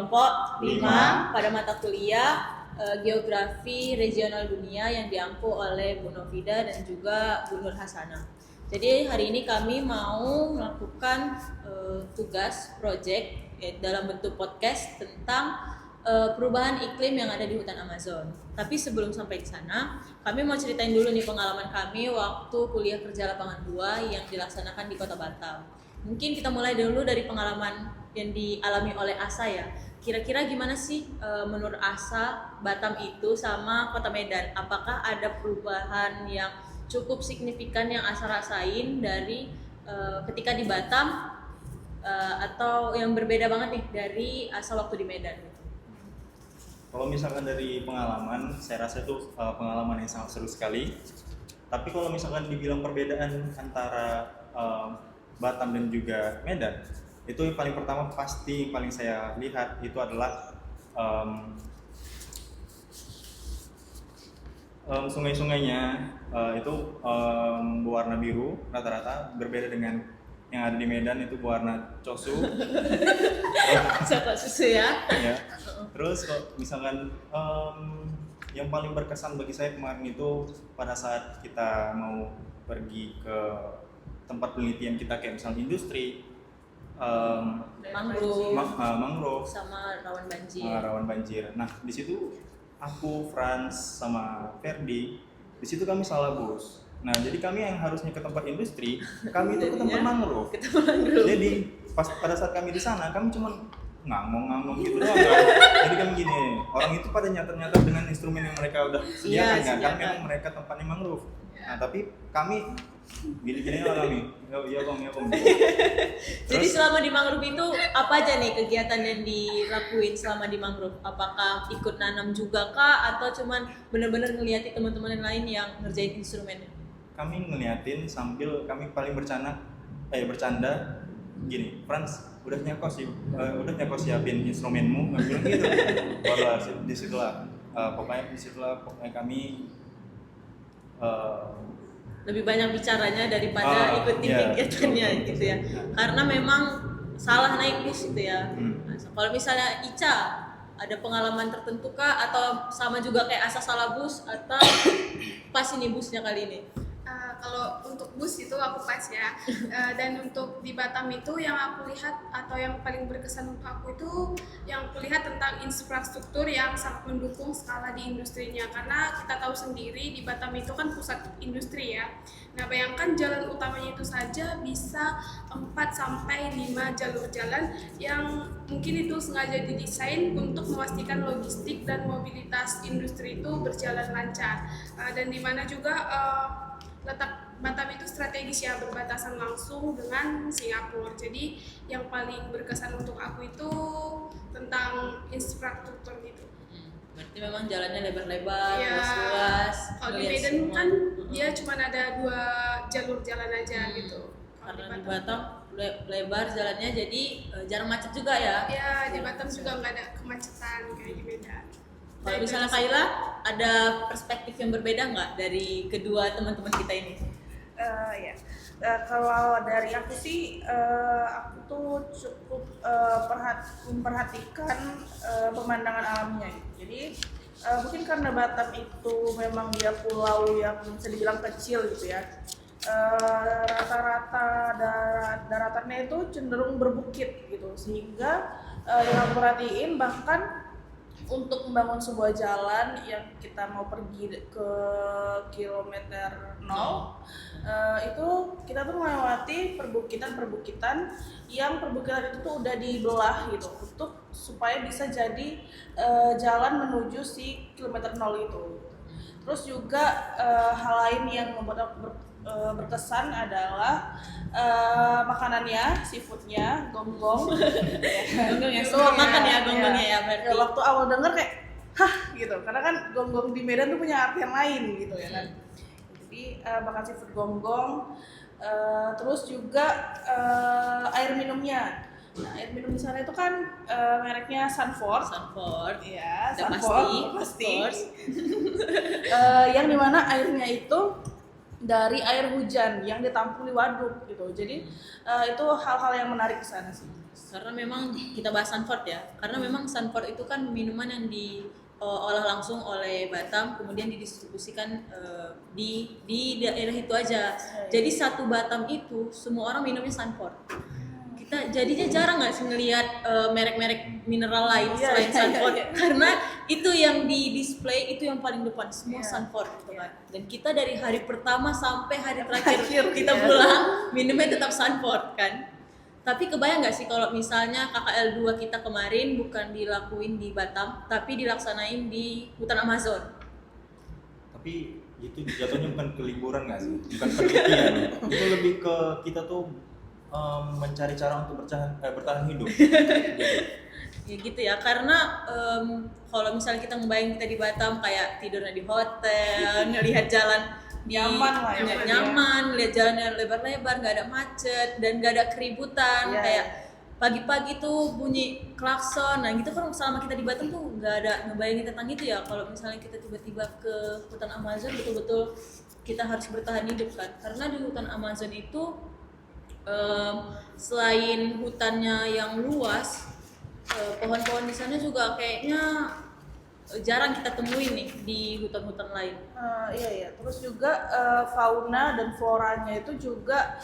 kelompok 5 pada mata kuliah Geografi Regional Dunia yang diampu oleh Bu Novida dan juga Bu Nur Hasanah. Jadi hari ini kami mau melakukan tugas project dalam bentuk podcast tentang perubahan iklim yang ada di hutan Amazon. Tapi sebelum sampai di sana, kami mau ceritain dulu nih pengalaman kami waktu kuliah kerja lapangan 2 yang dilaksanakan di Kota Batam. Mungkin kita mulai dulu dari pengalaman yang dialami oleh Asa ya. Kira-kira gimana sih menurut Asa Batam itu sama Kota Medan? Apakah ada perubahan yang cukup signifikan yang Asa rasain dari ketika di Batam atau yang berbeda banget nih dari Asa waktu di Medan? Kalau misalkan dari pengalaman, saya rasa itu pengalaman yang sangat seru sekali. Tapi kalau misalkan dibilang perbedaan antara Batam dan juga Medan, itu yang paling pertama pasti yang paling saya lihat itu adalah sungai-sungainya itu berwarna biru rata-rata, berbeda dengan yang ada di Medan itu berwarna cosu. Coklat susu ya. Ya. Terus kalau misalkan yang paling berkesan bagi saya kemarin itu pada saat kita mau pergi ke tempat penelitian kita kayak misalnya industri, mangrove sama rawan banjir. Rawan banjir. Nah di situ aku, Franz sama Ferdi, di situ kami salah bus. Nah jadi kami yang harusnya ke tempat industri, kami itu ke tempat mangrove. Jadi pada saat kami di sana, kami cuma ngomong gitu doang kan. Jadi kami gini, orang itu pada nyata dengan instrumen yang mereka udah sediakan kan, kan memang mereka tempatnya mangrove. Nah tapi kami gini-gini lah kami, ya bang. Jadi selama di mangrove itu apa aja nih kegiatan yang dilakuin selama di mangrove? Apakah ikut nanam juga kah atau cuman benar-benar ngeliatin teman-teman yang lain yang ngerjain instrumennya? Kami ngeliatin sambil kami paling bercanda gini, Franz udah nyakos siapin instrumenmu, nggak bilang gitu. Disitulah pokoknya kami lebih banyak bicaranya daripada ikutin kegiatannya gitu ya. Karena memang salah naik bus gitu ya. Nah, kalau misalnya Ica ada pengalaman tertentu kah atau sama juga kayak Asa salah bus atau pas ini busnya kali ini? Kalau untuk bus itu aku pas ya, dan untuk di Batam itu yang aku lihat atau yang paling berkesan untuk aku itu yang aku lihat tentang infrastruktur yang sangat mendukung skala di industrinya, karena kita tahu sendiri di Batam itu kan pusat industri ya. Nah bayangkan jalan utamanya itu saja bisa 4-5 jalur jalan yang mungkin itu sengaja didesain untuk memastikan logistik dan mobilitas industri itu berjalan lancar, dan di mana juga letak Batam itu strategis ya, berbatasan langsung dengan Singapura. Jadi yang paling berkesan untuk aku itu tentang infrastruktur gitu. Berarti memang jalannya lebar-lebar, ya, luas. Kalau di Medan kan dia cuma ada 2 jalur jalan aja gitu. Karena di Batam lebar jalannya jadi jarang macet juga ya. Ya di Batam juga nggak ada kemacetan kayak di Medan. Kalau misalnya Kaila, ada perspektif yang berbeda nggak dari kedua teman-teman kita ini? Kalau dari aku sih, aku tuh cukup memperhatikan pemandangan alamnya. Jadi mungkin karena Batam itu memang dia pulau yang bisa dibilang kecil gitu ya. Rata-rata daratannya itu cenderung berbukit gitu, sehingga yang aku perhatiin bahkan untuk membangun sebuah jalan yang kita mau pergi ke kilometer 0 itu kita tuh melewati perbukitan yang perbukitan itu tuh udah dibelah gitu untuk supaya bisa jadi jalan menuju si kilometer 0 itu. Terus juga hal lain yang membuat aku berkesan adalah makanannya, seafoodnya, gonggong. Gonggong ya, semua makan ya gonggongnya ya berarti. Waktu awal denger kayak hah gitu, karena kan gonggong di Medan tuh punya arti yang lain gitu ya kan. Jadi makan seafood gonggong, terus juga air minumnya. Nah, air minum di sana itu kan mereknya Sanford. Ya, Sanford pasti. Yang dimana airnya itu dari air hujan yang ditampung di waduk gitu. Jadi itu hal-hal yang menarik di sana sih. Karena memang kita bahas Sanford ya, karena memang Sanford itu kan minuman yang diolah langsung oleh Batam, kemudian didistribusikan di daerah itu aja. Jadi satu Batam itu semua orang minumnya Sanford. Kita jadinya jarang nggak sih ngelihat merek-merek mineral lain selain Sanford, karena itu yang di display itu yang paling depan semua Sanford gitu kan. Dan kita dari hari pertama sampai hari terakhir kita pulang minumnya tetap Sanford kan. Tapi kebayang nggak sih kalau misalnya KKL 2 kita kemarin bukan dilakuin di Batam, tapi dilaksanain di hutan Amazon? Tapi itu jatuhnya bukan ke liburan nggak sih? Bukan penelitian. Itu lebih ke kita tuh mencari cara untuk bertahan hidup. Ya gitu ya, karena kalau misalnya kita ngebayang kita di Batam kayak tidurnya di hotel, ngelihat jalan Nyaman lah ya, nyaman, lihat jalannya lebar-lebar, nggak ada macet dan nggak ada keributan. Kayak pagi-pagi tuh bunyi klakson, nah gitu kan selama kita di Batam tuh nggak ada ngebayangin tentang itu ya. Kalau misalnya kita tiba-tiba ke hutan Amazon, betul-betul kita harus bertahan hidup kan, karena di hutan Amazon itu selain hutannya yang luas, pohon-pohon di sana juga kayaknya jarang kita temuin nih di hutan-hutan lain. Iya. Terus juga fauna dan floranya itu juga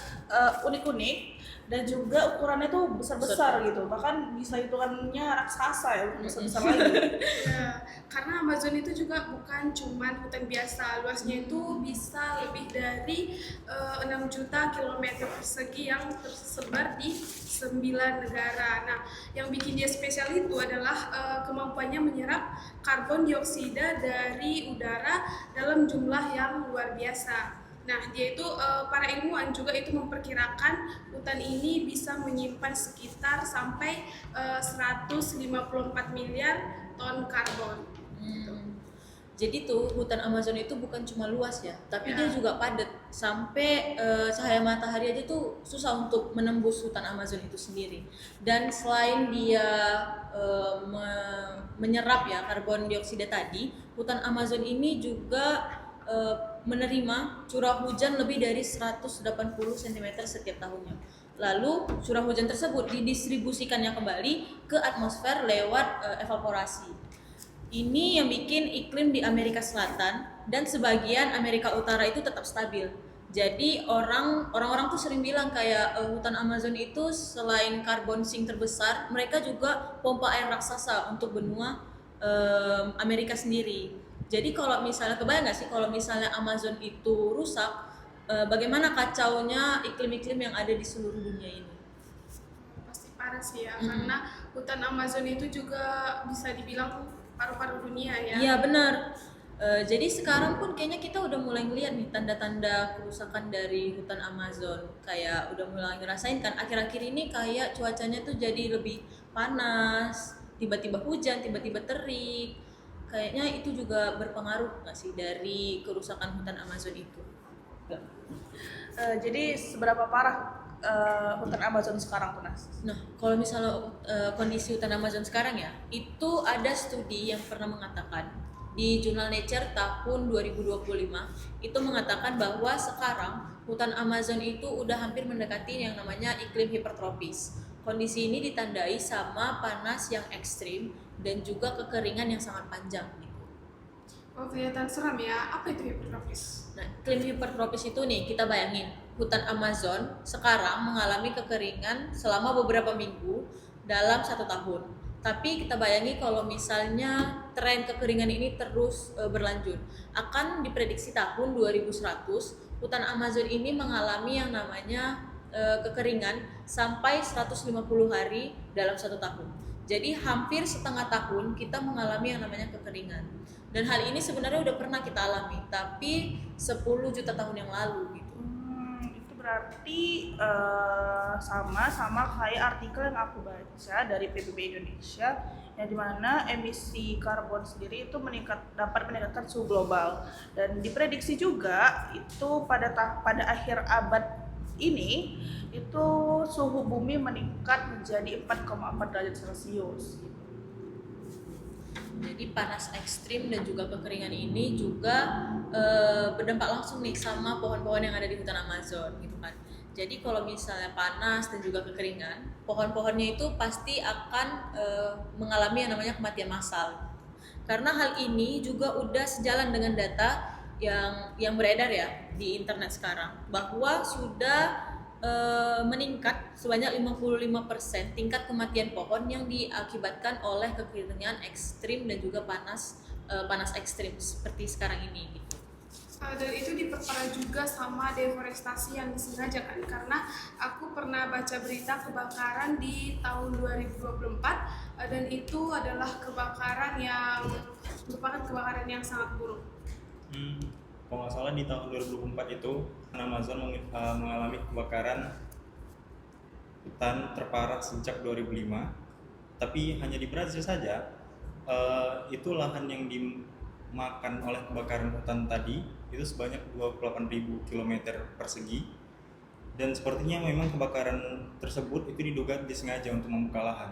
unik-unik dan juga ukurannya tuh besar-besar gitu. Bahkan bisa hitungannya raksasa ya, besar-besar lagi. Ya, karena Amazon itu juga bukan cuman hutan biasa, luasnya itu bisa lebih dari 6 juta kilometer persegi yang tersebar di 9 negara. Nah, yang bikin dia spesial itu adalah kemampuannya menyerap karbon dioksida dari udara dalam jumlah yang luar biasa. Nah, dia itu para ilmuwan juga itu memperkirakan hutan ini bisa menyimpan sekitar sampai 154 miliar ton karbon. Jadi tuh hutan Amazon itu bukan cuma luas ya, tapi dia juga padat. Sampai cahaya matahari aja tuh susah untuk menembus hutan Amazon itu sendiri. Dan selain dia menyerap ya karbon dioksida tadi, hutan Amazon ini juga menerima curah hujan lebih dari 180 cm setiap tahunnya. Lalu curah hujan tersebut didistribusikannya kembali ke atmosfer lewat evaporasi. Ini yang bikin iklim di Amerika Selatan dan sebagian Amerika Utara itu tetap stabil. Jadi orang-orang tuh sering bilang kayak hutan Amazon itu selain karbon sink terbesar, mereka juga pompa air raksasa untuk benua Amerika sendiri. Jadi kalau misalnya kebayang nggak sih kalau misalnya Amazon itu rusak, bagaimana kacaunya iklim-iklim yang ada di seluruh dunia ini? Pasti parah sih ya, karena hutan Amazon itu juga bisa dibilang paru-paru dunia ya. Iya benar. Jadi sekarang pun kayaknya kita udah mulai ngeliat nih tanda-tanda kerusakan dari hutan Amazon. Kayak udah mulai ngerasain kan akhir-akhir ini kayak cuacanya tuh jadi lebih panas, tiba-tiba hujan, tiba-tiba terik. Kayaknya itu juga berpengaruh nggak sih dari kerusakan hutan Amazon itu? Jadi seberapa parah hutan Amazon sekarang tuh, Nas? Nah, kalau misalnya kondisi hutan Amazon sekarang ya, itu ada studi yang pernah mengatakan di jurnal Nature tahun 2025 itu mengatakan bahwa sekarang hutan Amazon itu udah hampir mendekati yang namanya iklim hipertropis. Kondisi ini ditandai sama panas yang ekstrim dan juga kekeringan yang sangat panjang gitu. Oh, kelihatan seram ya. Apa itu hipertrofis? Nah, iklim hipertropis itu nih kita bayangin hutan Amazon sekarang mengalami kekeringan selama beberapa minggu dalam 1 tahun. Tapi kita bayangi kalau misalnya tren kekeringan ini terus berlanjut, akan diprediksi tahun 2100 hutan Amazon ini mengalami yang namanya kekeringan sampai 150 hari dalam 1 tahun. Jadi hampir setengah tahun kita mengalami yang namanya kekeringan. Dan hal ini sebenarnya udah pernah kita alami, tapi 10 juta tahun yang lalu gitu. Itu berarti sama kayak artikel yang aku baca dari PBB Indonesia, yang dimana emisi karbon sendiri itu dapat meningkatkan suhu global, dan diprediksi juga itu pada akhir abad ini itu suhu bumi meningkat menjadi 4,4 derajat Celcius. Jadi panas ekstrim dan juga kekeringan ini juga berdampak langsung nih sama pohon-pohon yang ada di hutan Amazon gitu kan. Jadi kalau misalnya panas dan juga kekeringan, pohon-pohonnya itu pasti akan mengalami yang namanya kematian massal. Karena hal ini juga udah sejalan dengan data yang beredar ya di internet sekarang, bahwa sudah meningkat sebanyak 55% tingkat kematian pohon yang diakibatkan oleh kekeringan ekstrim dan juga panas ekstrim seperti sekarang ini gitu. Dan itu diperparah juga sama deforestasi yang disengajakan, karena aku pernah baca berita kebakaran di tahun 2024 dan itu adalah kebakaran yang merupakan kebakaran yang sangat buruk. Kalau nggak salah di tahun 2024 itu Amazon mengalami kebakaran hutan terparah sejak 2005, tapi hanya di Brazil saja itu lahan yang dimakan oleh kebakaran hutan tadi itu sebanyak 28.000 km persegi, dan sepertinya memang kebakaran tersebut itu diduga disengaja untuk membuka lahan.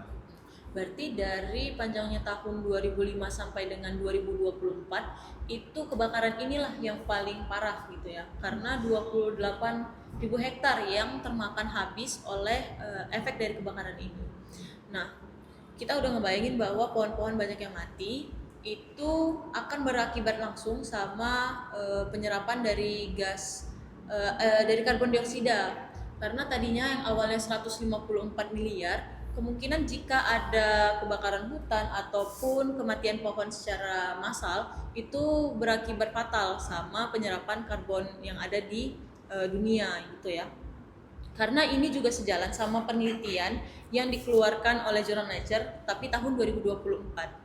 Berarti dari panjangnya tahun 2005 sampai dengan 2024 itu kebakaran inilah yang paling parah gitu ya, karena 28.000 hektar yang termakan habis oleh efek dari kebakaran ini. Nah, kita udah ngebayangin bahwa pohon-pohon banyak yang mati itu akan berakibat langsung sama penyerapan dari gas dari karbon dioksida, karena tadinya yang awalnya 154 miliar, kemungkinan jika ada kebakaran hutan ataupun kematian pohon secara massal itu berakibat fatal sama penyerapan karbon yang ada di dunia gitu ya. Karena ini juga sejalan sama penelitian yang dikeluarkan oleh jurnal Nature tapi tahun 2024.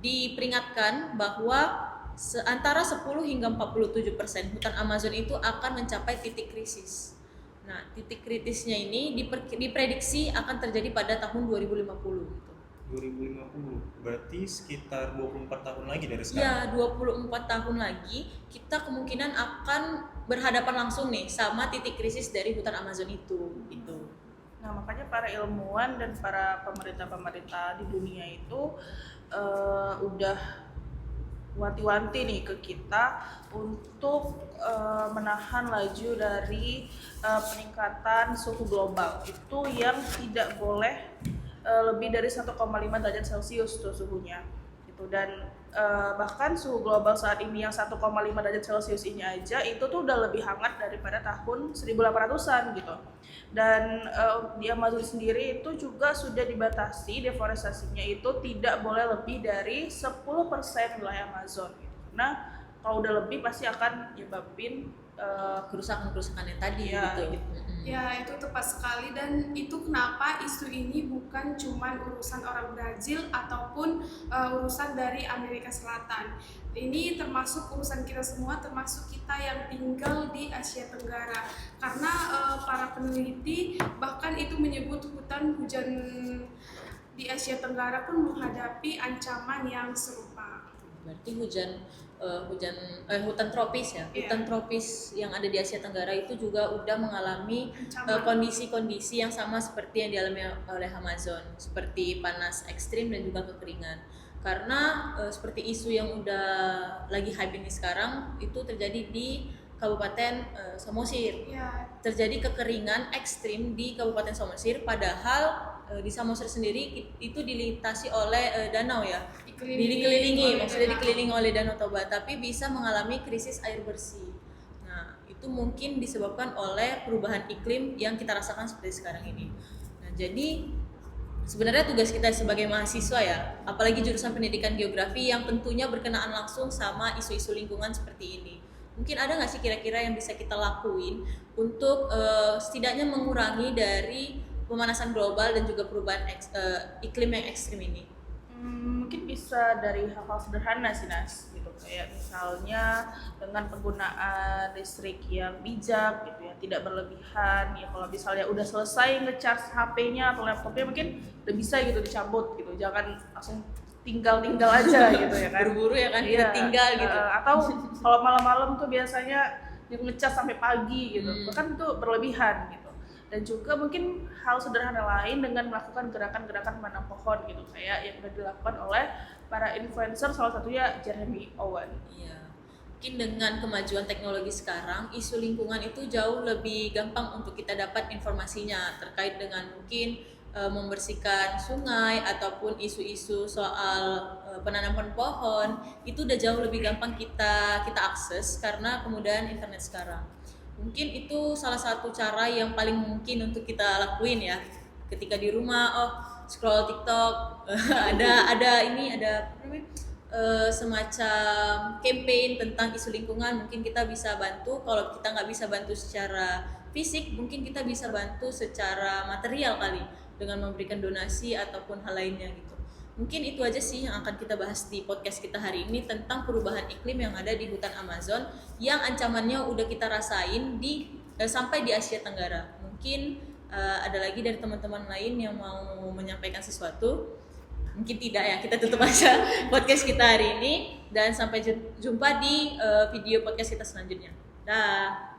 Diperingatkan bahwa antara 10 hingga 47% hutan Amazon itu akan mencapai titik krisis. Nah, titik kritisnya ini diprediksi akan terjadi pada tahun 2050 gitu. 2050, berarti sekitar 24 tahun lagi dari sekarang? Ya, 24 tahun lagi kita kemungkinan akan berhadapan langsung nih sama titik krisis dari hutan Amazon itu gitu. Nah, makanya para ilmuwan dan para pemerintah-pemerintah di dunia itu udah wanti-wanti nih ke kita untuk menahan laju dari peningkatan suhu global itu yang tidak boleh lebih dari 1,5 derajat Celcius tuh suhunya gitu. Dan bahkan suhu global saat ini yang 1,5 derajat Celcius ini aja itu tuh udah lebih hangat daripada tahun 1800-an gitu. Dan di Amazon sendiri itu juga sudah dibatasi deforestasinya itu tidak boleh lebih dari 10% wilayah Amazon gitu. Karena kalau udah lebih pasti akan nyebabin kerusakan-kerusakan yang tadi ya, gitu. Ya, itu tepat sekali, dan itu kenapa isu ini bukan cuma urusan orang Brazil ataupun urusan dari Amerika Selatan. Ini termasuk urusan kita semua, termasuk kita yang tinggal di Asia Tenggara. Karena para peneliti bahkan itu menyebut hutan hujan di Asia Tenggara pun menghadapi ancaman yang serupa. Berarti hutan tropis ya. Iya. Hutan tropis yang ada di Asia Tenggara itu juga udah mengalami Ancaman. kondisi-kondisi yang sama seperti yang dialami oleh Amazon, seperti panas ekstrim dan juga kekeringan. Karena seperti isu yang udah lagi hype ini sekarang itu terjadi di Kabupaten Samosir. Ya, Terjadi kekeringan ekstrim di Kabupaten Samosir, padahal di Samosir sendiri itu dilintasi oleh danau ya. Dikelilingi, maksudnya dikelilingi oleh Danau Toba, tapi bisa mengalami krisis air bersih. Nah, itu mungkin disebabkan oleh perubahan iklim yang kita rasakan seperti sekarang ini. Nah, jadi sebenarnya tugas kita sebagai mahasiswa ya, apalagi jurusan pendidikan geografi yang tentunya berkenaan langsung sama isu-isu lingkungan seperti ini. Mungkin ada nggak sih kira-kira yang bisa kita lakuin untuk setidaknya mengurangi dari pemanasan global dan juga perubahan iklim yang ekstrim ini? Mungkin bisa dari hal-hal sederhana sih Nas gitu, kayak misalnya dengan penggunaan listrik yang bijak gitu ya, tidak berlebihan ya. Kalau misalnya udah selesai ngecas HP-nya atau laptopnya mungkin udah bisa gitu dicabut gitu, jangan langsung tinggal aja gitu ya kan. Buru-buru ya kan, Iya, tinggal gitu. atau kalau malam-malam tuh biasanya ngecas sampai pagi gitu, bahkan itu berlebihan gitu. Dan juga mungkin hal sederhana lain dengan melakukan gerakan-gerakan menanam pohon gitu, kayak yang sudah dilakukan oleh para influencer, salah satunya Jeremy Owen. Iya. Mungkin dengan kemajuan teknologi sekarang, isu lingkungan itu jauh lebih gampang untuk kita dapat informasinya terkait dengan mungkin membersihkan sungai ataupun isu-isu soal penanaman pohon itu udah jauh lebih gampang kita akses karena kemudahan internet sekarang. Mungkin itu salah satu cara yang paling mungkin untuk kita lakuin ya. Ketika di rumah, scroll TikTok, ada semacam campaign tentang isu lingkungan, mungkin kita bisa bantu. Kalau kita nggak bisa bantu secara fisik, mungkin kita bisa bantu secara material kali dengan memberikan donasi ataupun hal lainnya gitu. Mungkin itu aja sih yang akan kita bahas di podcast kita hari ini tentang perubahan iklim yang ada di hutan Amazon yang ancamannya udah kita rasain sampai di Asia Tenggara. Mungkin ada lagi dari teman-teman lain yang mau menyampaikan sesuatu. Mungkin tidak ya, kita tutup aja podcast kita hari ini dan sampai jumpa di video podcast kita selanjutnya. Dah.